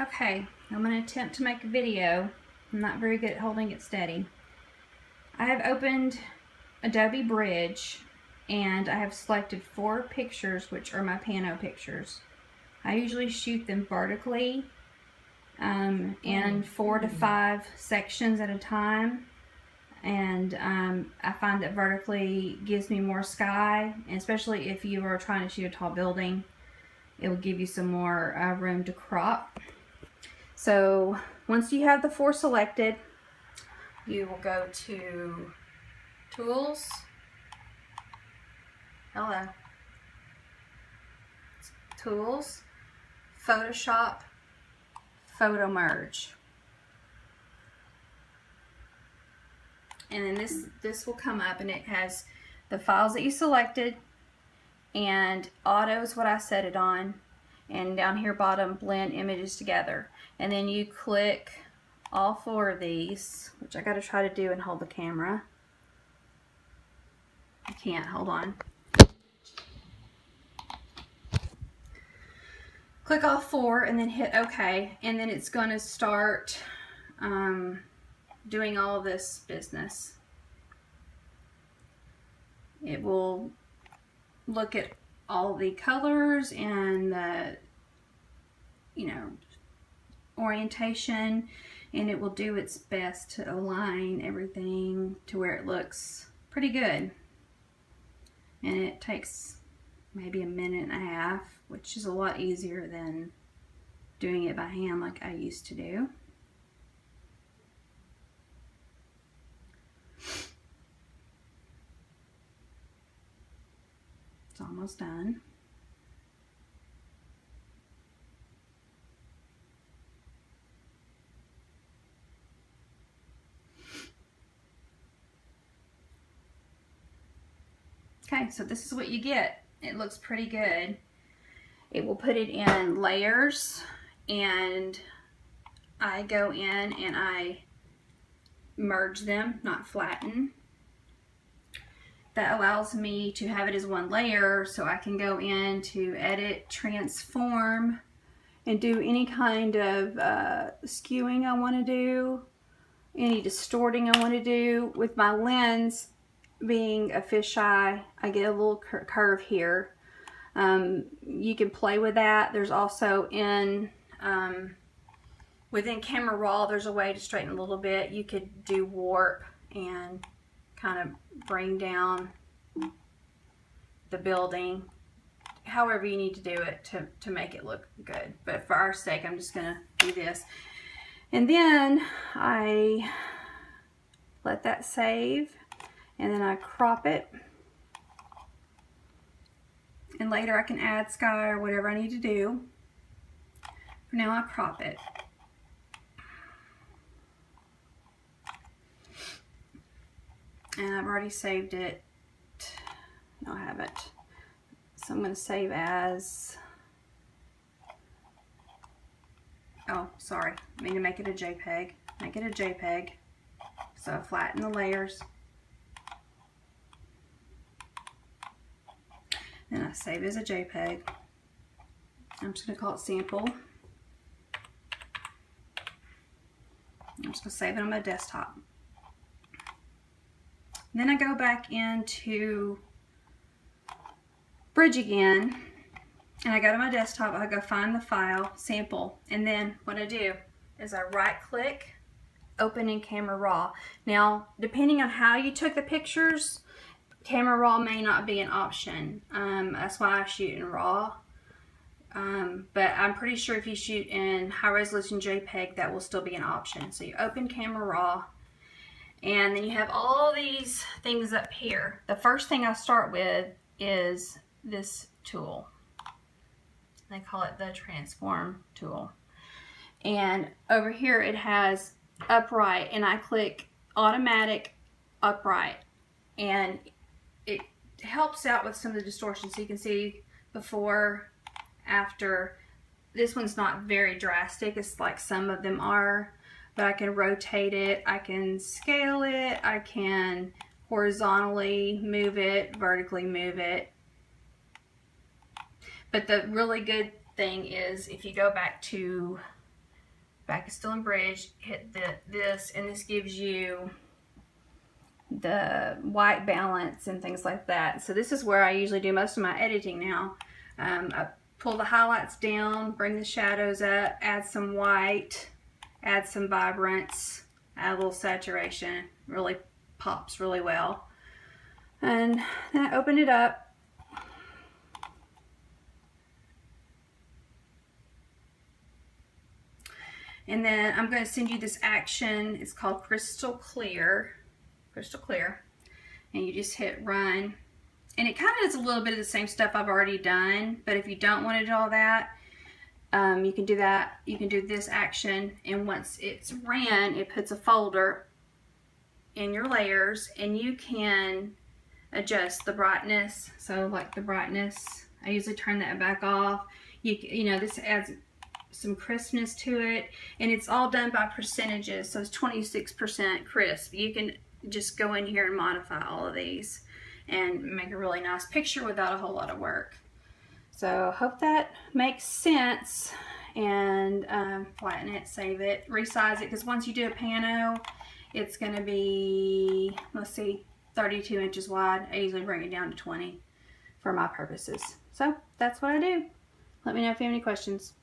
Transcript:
Okay, I'm going to attempt to make a video. I'm not very good at holding it steady. I have opened Adobe Bridge and I have selected 4 pictures, which are my pano pictures. I usually shoot them vertically in 4 to 5 sections at a time, and I find that vertically gives me more sky, and especially if you are trying to shoot a tall building, it will give you some more room to crop. So once you have the 4 selected, you will go to Tools, Tools, Photoshop, Photomerge. And then this will come up and it has the files that you selected, and auto is what I set it on, and down here bottom, blend images together. And then you click all 4 of these, which I gotta try to do and hold the camera. I can't, hold on. Click all 4 and then hit OK, and then it's gonna start doing all of this business. It will look at all the colors and the, orientation, and it will do its best to align everything to where it looks pretty good. And it takes maybe a minute and a half, which is a lot easier than doing it by hand like I used to do. It's almost done. Okay, so this is what you get. It looks pretty good. It will put it in layers, and I go in and I merge them, not flatten. That allows me to have it as one layer, so I can go in to edit, transform, and do any kind of skewing I want to do, any distorting I want to do. With my lens being a fisheye, I get a little curve here. You can play with that. There's also within Camera Raw, there's a way to straighten a little bit. You could do warp and kind of bring down the building, however you need to do it to make it look good. But for our sake, I'm just gonna do this. And then I let that save, and then I crop it. And later I can add sky or whatever I need to do. For now, I crop it. And I've already saved it. No, I haven't. So I'm going to save as, oh, sorry. I mean to make it a JPEG. Make it a JPEG. So I flatten the layers. Then I save it as a JPEG. I'm just going to call it sample. I'm just going to save it on my desktop. Then I go back into Bridge again, and I go to my desktop, I go find the file, sample, and then what I do is I right click, open in Camera Raw. Now, depending on how you took the pictures, Camera Raw may not be an option. That's why I shoot in RAW. But I'm pretty sure if you shoot in high resolution JPEG, that will still be an option. So you open Camera Raw, and then you have all these things up here. The first thing I start with is this tool. They call it the transform tool. And over here it has upright, and I click automatic upright, and it helps out with some of the distortion. So you can see before, after. This one's not very drastic. It's like some of them are, but I can rotate it, I can scale it, I can horizontally move it, vertically move it. But the really good thing is if you go back to back is still in bridge, hit this, and this gives you the white balance and things like that. So this is where I usually do most of my editing now. I pull the highlights down, bring the shadows up, add some white, add some vibrance, add a little saturation. Really pops really well. And then I open it up. And then I'm going to send you this action. It's called Crystal Clear. Crystal Clear. And you just hit run. And it kind of does a little bit of the same stuff I've already done. But if you don't want to do all that, you can do that. You can do this action. And once it's ran, it puts a folder in your layers. And you can adjust the brightness. So like the brightness, I usually turn that back off. You know, this adds some crispness to it, and it's all done by percentages, so it's 26% crisp. You can just go in here and modify all of these and make a really nice picture without a whole lot of work. So hope that makes sense. And flatten it, save it, resize it, because once you do a pano, it's going to be, let's see, 32 inches wide. I usually bring it down to 20 for my purposes. So that's what I do. Let me know if you have any questions.